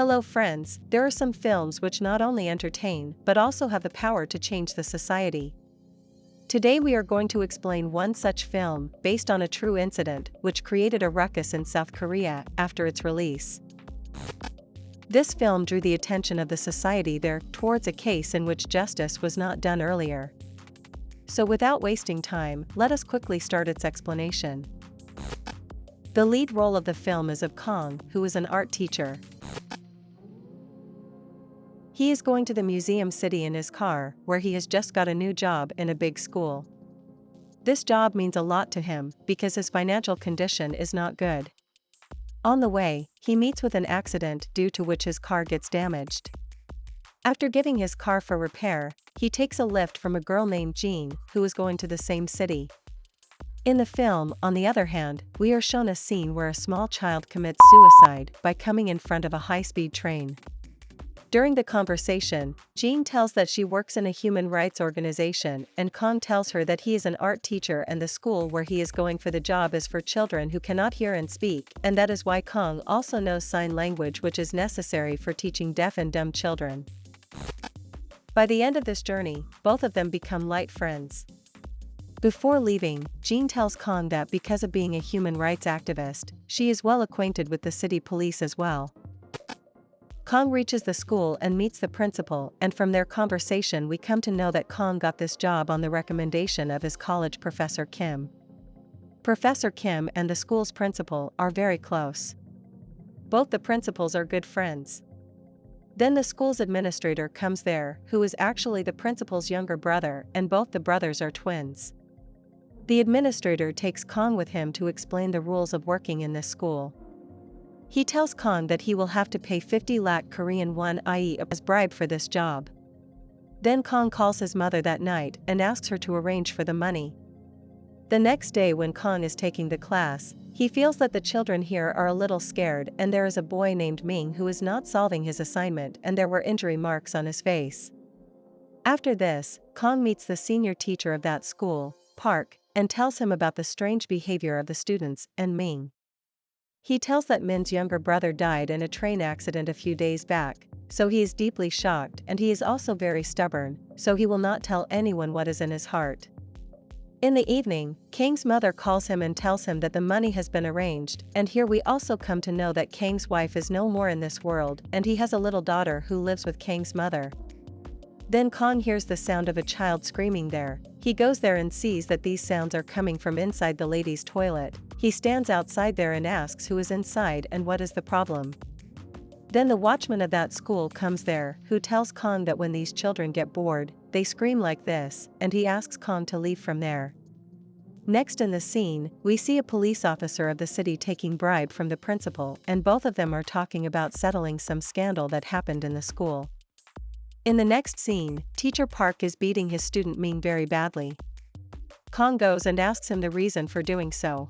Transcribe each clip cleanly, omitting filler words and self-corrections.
Hello friends, there are some films which not only entertain but also have the power to change the society. Today we are going to explain one such film based on a true incident which created a ruckus in South Korea after its release. This film drew the attention of the society there towards a case in which justice was not done earlier. So without wasting time, let us quickly start its explanation. The lead role of the film is of Kong, who is an art teacher. He is going to the museum city in his car, where he has just got a new job in a big school. This job means a lot to him, because his financial condition is not good. On the way, he meets with an accident due to which his car gets damaged. After giving his car for repair, he takes a lift from a girl named Jean, who is going to the same city. In the film, on the other hand, we are shown a scene where a small child commits suicide by coming in front of a high-speed train. During the conversation, Jean tells that she works in a human rights organization and Kong tells her that he is an art teacher and the school where he is going for the job is for children who cannot hear and speak, and that is why Kong also knows sign language, which is necessary for teaching deaf and dumb children. By the end of this journey, both of them become light friends. Before leaving, Jean tells Kong that because of being a human rights activist, she is well acquainted with the city police as well. Kong reaches the school and meets the principal, and from their conversation we come to know that Kong got this job on the recommendation of his college professor Kim. Professor Kim and the school's principal are very close. Both the principals are good friends. Then the school's administrator comes there, who is actually the principal's younger brother, and both the brothers are twins. The administrator takes Kong with him to explain the rules of working in this school. He tells Kong that he will have to pay 50 lakh Korean won, i.e. as bribe for this job. Then Kong calls his mother that night and asks her to arrange for the money. The next day when Kong is taking the class, he feels that the children here are a little scared and there is a boy named Ming who is not solving his assignment and there were injury marks on his face. After this, Kong meets the senior teacher of that school, Park, and tells him about the strange behavior of the students and Ming. He tells that Min's younger brother died in a train accident a few days back, so he is deeply shocked and he is also very stubborn, so he will not tell anyone what is in his heart. In the evening, Kang's mother calls him and tells him that the money has been arranged, and here we also come to know that Kang's wife is no more in this world and he has a little daughter who lives with Kang's mother. Then Kong hears the sound of a child screaming there. He goes there and sees that these sounds are coming from inside the ladies' toilet. He stands outside there and asks who is inside and what is the problem. Then the watchman of that school comes there, who tells Kong that when these children get bored, they scream like this, and he asks Kong to leave from there. Next in the scene, we see a police officer of the city taking bribe from the principal, and both of them are talking about settling some scandal that happened in the school. In the next scene, teacher Park is beating his student Ming very badly. Kong goes and asks him the reason for doing so.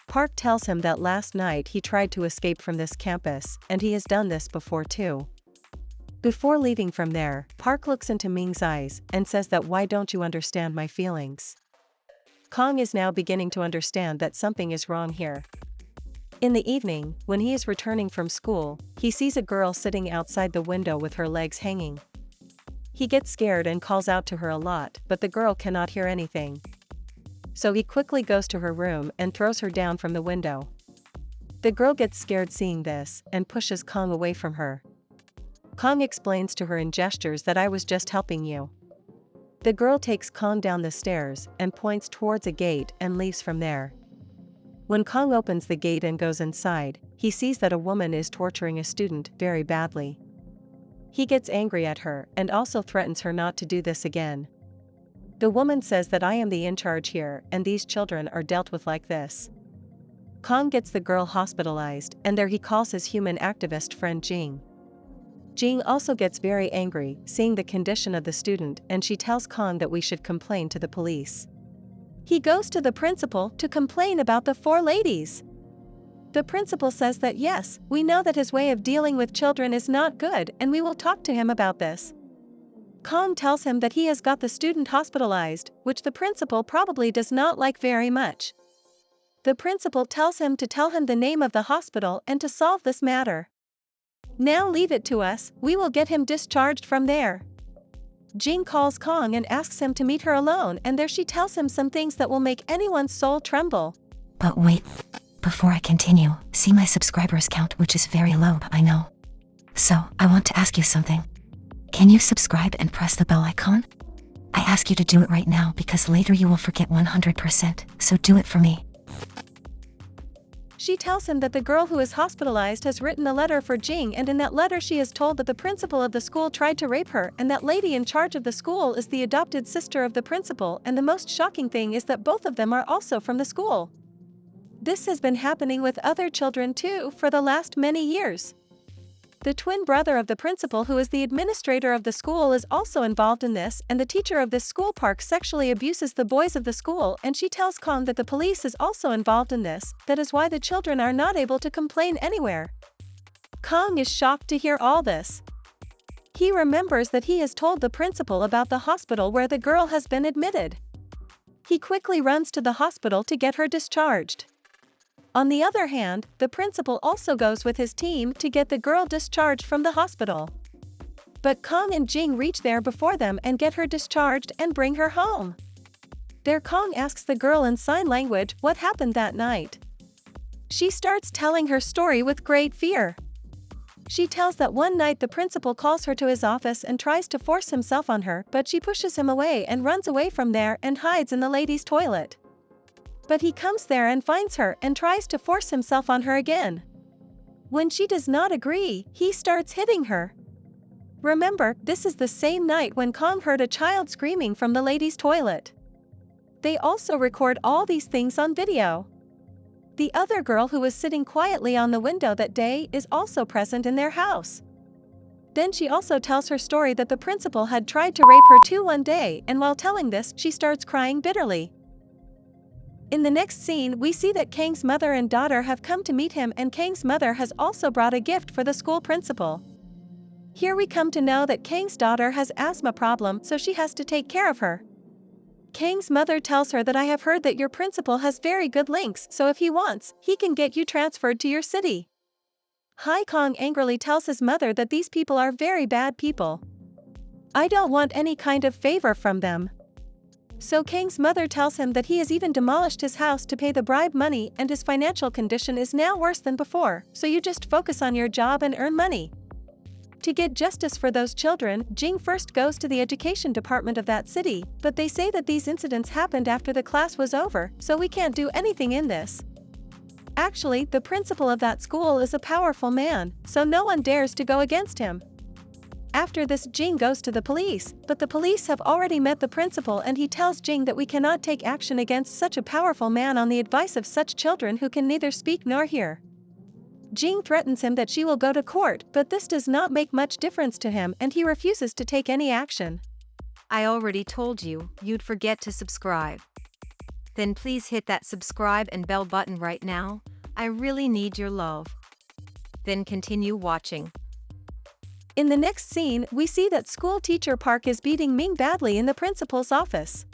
Park tells him that last night he tried to escape from this campus, and he has done this before too. Before leaving from there, Park looks into Ming's eyes and says that why don't you understand my feelings? Kong is now beginning to understand that something is wrong here. In the evening, when he is returning from school, he sees a girl sitting outside the window with her legs hanging. He gets scared and calls out to her a lot, but the girl cannot hear anything. So he quickly goes to her room and throws her down from the window. The girl gets scared seeing this and pushes Kong away from her. Kong explains to her in gestures that I was just helping you. The girl takes Kong down the stairs and points towards a gate and leaves from there. When Kong opens the gate and goes inside, he sees that a woman is torturing a student very badly. He gets angry at her and also threatens her not to do this again. The woman says that I am the in charge here and these children are dealt with like this. Kong gets the girl hospitalized and there he calls his human activist friend Jing. Jing also gets very angry seeing the condition of the student and she tells Kong that we should complain to the police. He goes to the principal to complain about the 4 ladies. The principal says that yes, we know that his way of dealing with children is not good and we will talk to him about this. Kong tells him that he has got the student hospitalized, which the principal probably does not like very much. The principal tells him to tell him the name of the hospital and to solve this matter. Now leave it to us, we will get him discharged from there. Jing calls Kong and asks him to meet her alone, and there she tells him some things that will make anyone's soul tremble. But wait, before I continue, see my subscribers count, which is very low, I know. So, I want to ask you something. Can you subscribe and press the bell icon? I ask you to do it right now because later you will forget 100%, so do it for me. She tells him that the girl who is hospitalized has written a letter for Jing, and in that letter she is told that the principal of the school tried to rape her, and that lady in charge of the school is the adopted sister of the principal, and the most shocking thing is that both of them are also from the school. This has been happening with other children too for the last many years. The twin brother of the principal, who is the administrator of the school, is also involved in this, and the teacher of this school park sexually abuses the boys of the school, and she tells Kong that the police is also involved in this. That is why the children are not able to complain anywhere. Kong is shocked to hear all this. He remembers that he has told the principal about the hospital where the girl has been admitted. He quickly runs to the hospital to get her discharged. On the other hand, the principal also goes with his team to get the girl discharged from the hospital. But Kong and Jing reach there before them and get her discharged and bring her home. There Kong asks the girl in sign language what happened that night. She starts telling her story with great fear. She tells that one night the principal calls her to his office and tries to force himself on her, but she pushes him away and runs away from there and hides in the ladies' toilet. But he comes there and finds her and tries to force himself on her again. When she does not agree, he starts hitting her. Remember, this is the same night when Kong heard a child screaming from the ladies' toilet. They also record all these things on video. The other girl who was sitting quietly on the window that day is also present in their house. Then she also tells her story that the principal had tried to rape her too one day, and while telling this, she starts crying bitterly. In the next scene, we see that Kang's mother and daughter have come to meet him, and Kang's mother has also brought a gift for the school principal. Here we come to know that Kang's daughter has asthma problem, so she has to take care of her. Kang's mother tells her that I have heard that your principal has very good links, so if he wants, he can get you transferred to your city. Hai Kong angrily tells his mother that these people are very bad people. I don't want any kind of favor from them. So Kang's mother tells him that he has even demolished his house to pay the bribe money, and his financial condition is now worse than before, so you just focus on your job and earn money. To get justice for those children, Jing first goes to the education department of that city, but they say that these incidents happened after the class was over, so we can't do anything in this. Actually, the principal of that school is a powerful man, so no one dares to go against him. After this, Jing goes to the police, but the police have already met the principal, and he tells Jing that we cannot take action against such a powerful man on the advice of such children who can neither speak nor hear. Jing threatens him that she will go to court, but this does not make much difference to him, and he refuses to take any action. I already told you, you'd forget to subscribe. Then please hit that subscribe and bell button right now. I really need your love. Then continue watching. In the next scene, we see that school teacher Park is beating Ming badly in the principal's office.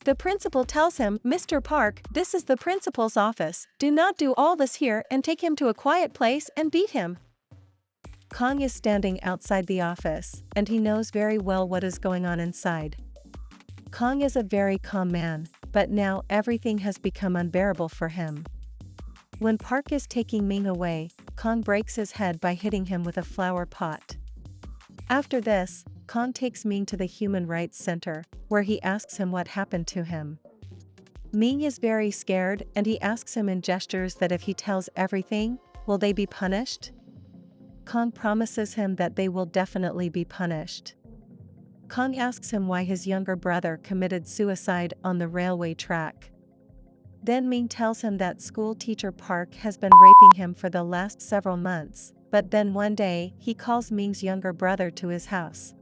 The principal tells him, Mr. Park, this is the principal's office, do not do all this here, and take him to a quiet place and beat him. Kong is standing outside the office, and he knows very well what is going on inside. Kong is a very calm man, but now everything has become unbearable for him. When Park is taking Ming away, Kong breaks his head by hitting him with a flower pot. After this, Kong takes Ming to the Human Rights Center, where he asks him what happened to him. Ming is very scared, and he asks him in gestures that if he tells everything, will they be punished? Kong promises him that they will definitely be punished. Kong asks him why his younger brother committed suicide on the railway track. Then Ming tells him that school teacher Park has been raping him for the last several months, but then one day, he calls Ming's younger brother to his house.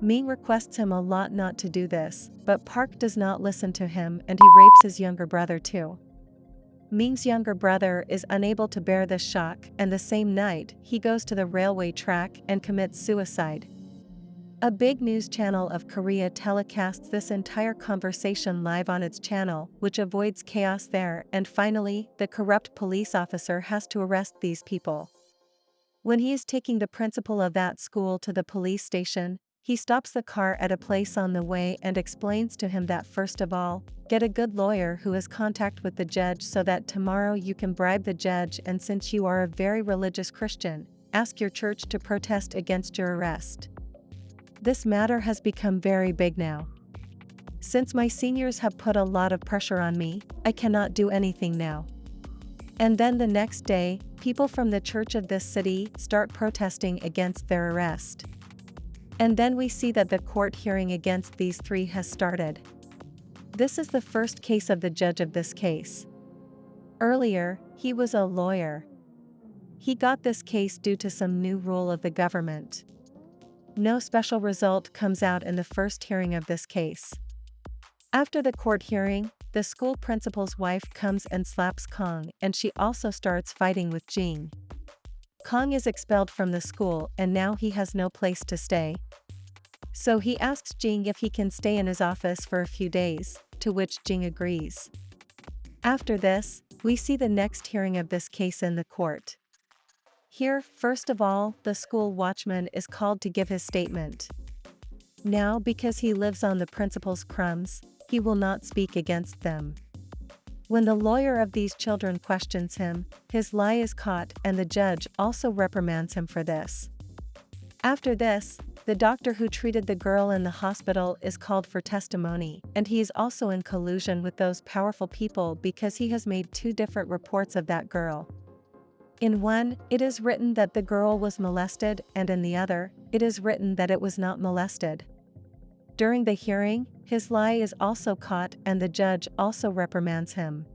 Ming requests him a lot not to do this, but Park does not listen to him, and he rapes his younger brother too. Ming's younger brother is unable to bear this shock, and the same night, he goes to the railway track and commits suicide. A big news channel of Korea telecasts this entire conversation live on its channel, which avoids chaos there, and finally, the corrupt police officer has to arrest these people. When he is taking the principal of that school to the police station, he stops the car at a place on the way and explains to him that first of all, get a good lawyer who has contact with the judge so that tomorrow you can bribe the judge, and since you are a very religious Christian, ask your church to protest against your arrest. This matter has become very big now. Since my seniors have put a lot of pressure on me, I cannot do anything now. And then the next day, people from the church of this city start protesting against their arrest. And then we see that the court hearing against these three has started. This is the first case of the judge of this case. Earlier, he was a lawyer. He got this case due to some new rule of the government. No special result comes out in the first hearing of this case. After the court hearing, the school principal's wife comes and slaps Kong, and she also starts fighting with Jing. Kong is expelled from the school and now he has no place to stay. So he asks Jing if he can stay in his office for a few days, to which Jing agrees. After this, we see the next hearing of this case in the court. Here, first of all, the school watchman is called to give his statement. Now, because he lives on the principal's crumbs, he will not speak against them. When the lawyer of these children questions him, his lie is caught and the judge also reprimands him for this. After this, the doctor who treated the girl in the hospital is called for testimony, and he is also in collusion with those powerful people because he has made two different reports of that girl. In one, it is written that the girl was molested, and in the other, it is written that it was not molested. During the hearing, his lie is also caught and the judge also reprimands him.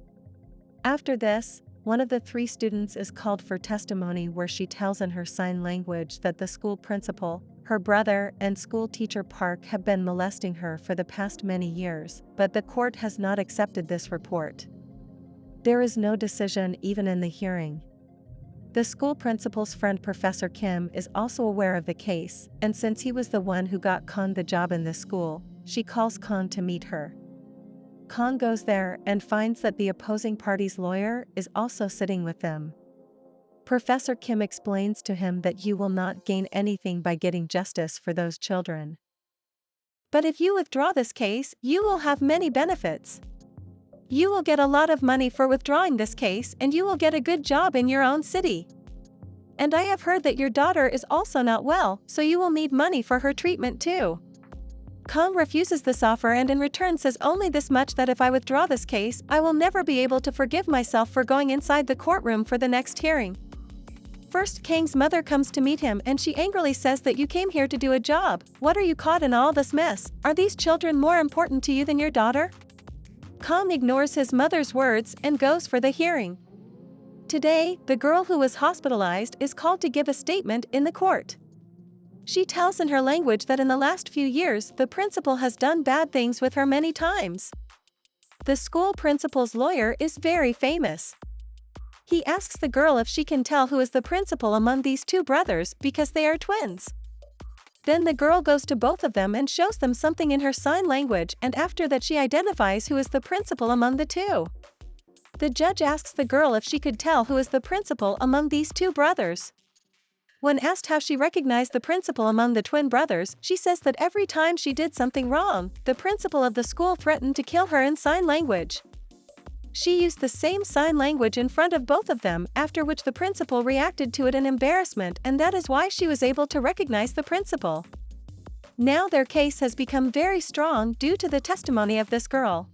After this, one of the three students is called for testimony where she tells in her sign language that the school principal, her brother, and school teacher Park have been molesting her for the past many years, but the court has not accepted this report. There is no decision even in the hearing. The school principal's friend Professor Kim is also aware of the case, and since he was the one who got Kong the job in this school, she calls Kong to meet her. Kong goes there and finds that the opposing party's lawyer is also sitting with them. Professor Kim explains to him that you will not gain anything by getting justice for those children. But if you withdraw this case, you will have many benefits. You will get a lot of money for withdrawing this case and you will get a good job in your own city. And I have heard that your daughter is also not well, so you will need money for her treatment too. Kong refuses this offer and in return says only this much, that if I withdraw this case, I will never be able to forgive myself for going inside the courtroom for the next hearing. First, Kang's mother comes to meet him and she angrily says that you came here to do a job. What are you caught in all this mess? Are these children more important to you than your daughter? Kong ignores his mother's words and goes for the hearing. Today, the girl who was hospitalized is called to give a statement in the court. She tells in her language that in the last few years, the principal has done bad things with her many times. The school principal's lawyer is very famous. He asks the girl if she can tell who is the principal among these two brothers because they are twins. Then the girl goes to both of them and shows them something in her sign language, and after that she identifies who is the principal among the two. The judge asks the girl if she could tell who is the principal among these two brothers. When asked how she recognized the principal among the twin brothers, she says that every time she did something wrong, the principal of the school threatened to kill her in sign language. She used the same sign language in front of both of them, after which the principal reacted to it in embarrassment, and that is why she was able to recognize the principal. Now their case has become very strong due to the testimony of this girl.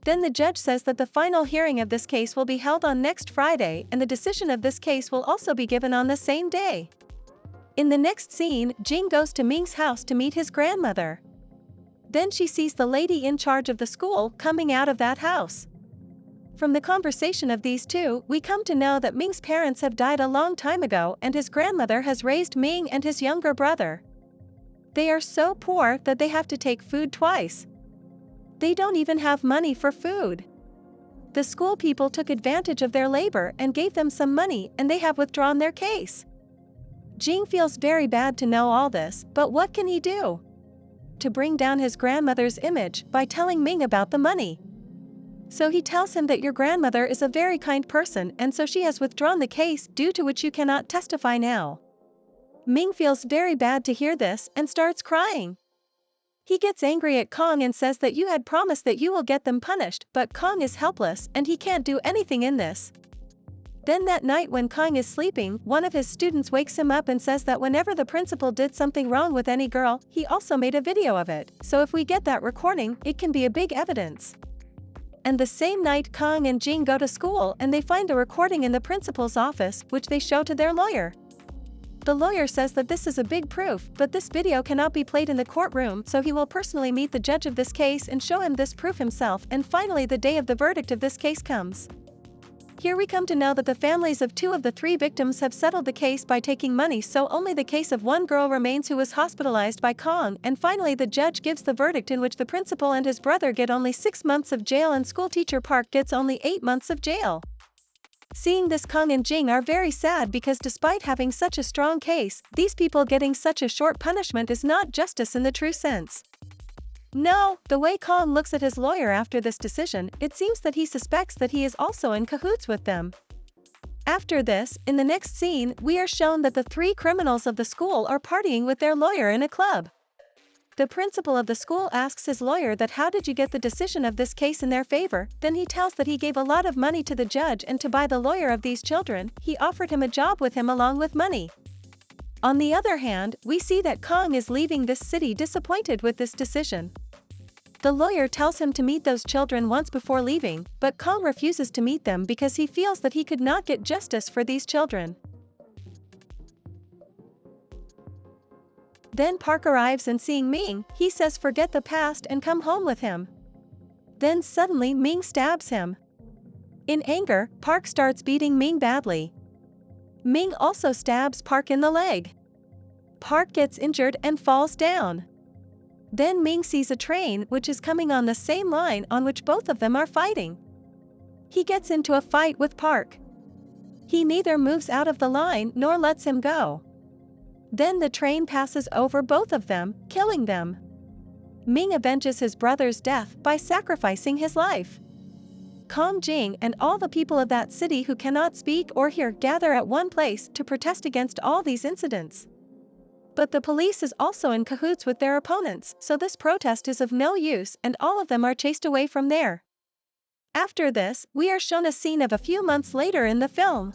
Then the judge says that the final hearing of this case will be held on next Friday, and the decision of this case will also be given on the same day. In the next scene, Jing goes to Ming's house to meet his grandmother. Then she sees the lady in charge of the school coming out of that house. From the conversation of these two, we come to know that Ming's parents have died a long time ago and his grandmother has raised Ming and his younger brother. They are so poor that they have to take food twice. They don't even have money for food. The school people took advantage of their labor and gave them some money, and they have withdrawn their case. Jing feels very bad to know all this, but what can he do? To bring down his grandmother's image by telling Ming about the money. So he tells him that your grandmother is a very kind person and so she has withdrawn the case due to which you cannot testify now. Ming feels very bad to hear this and starts crying. He gets angry at Kong and says that you had promised that you will get them punished, but Kong is helpless and he can't do anything in this. Then that night when Kong is sleeping, one of his students wakes him up and says that whenever the principal did something wrong with any girl, he also made a video of it, so if we get that recording, it can be a big evidence. And the same night Kong and Jing go to school and they find the recording in the principal's office, which they show to their lawyer. The lawyer says that this is a big proof, but this video cannot be played in the courtroom, so he will personally meet the judge of this case and show him this proof himself, and finally the day of the verdict of this case comes. Here we come to know that the families of 2 of the 3 victims have settled the case by taking money, so only the case of one girl remains who was hospitalized by Kong, and finally the judge gives the verdict in which the principal and his brother get only 6 months of jail and schoolteacher Park gets only 8 months of jail. Seeing this, Kong and Jing are very sad because despite having such a strong case, these people getting such a short punishment is not justice in the true sense. No, the way Kong looks at his lawyer after this decision, it seems that he suspects that he is also in cahoots with them. After this, in the next scene, we are shown that the 3 criminals of the school are partying with their lawyer in a club. The principal of the school asks his lawyer that how did you get the decision of this case in their favor, then he tells that he gave a lot of money to the judge and to buy the lawyer of these children, he offered him a job with him along with money. On the other hand, we see that Kong is leaving this city disappointed with this decision. The lawyer tells him to meet those children once before leaving, but Kong refuses to meet them because he feels that he could not get justice for these children. Then Park arrives and seeing Ming, he says forget the past and come home with him. Then suddenly Ming stabs him. In anger, Park starts beating Ming badly. Ming also stabs Park in the leg. Park gets injured and falls down. Then Ming sees a train which is coming on the same line on which both of them are fighting. He gets into a fight with Park. He neither moves out of the line nor lets him go. Then the train passes over both of them, killing them. Ming avenges his brother's death by sacrificing his life. Kong Jing and all the people of that city who cannot speak or hear gather at one place to protest against all these incidents. But the police is also in cahoots with their opponents, so this protest is of no use and all of them are chased away from there. After this, we are shown a scene of a few months later in the film.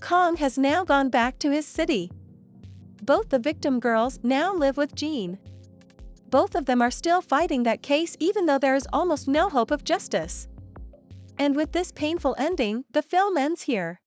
Kong has now gone back to his city. Both the victim girls now live with Jean. Both of them are still fighting that case even though there is almost no hope of justice. And with this painful ending, the film ends here.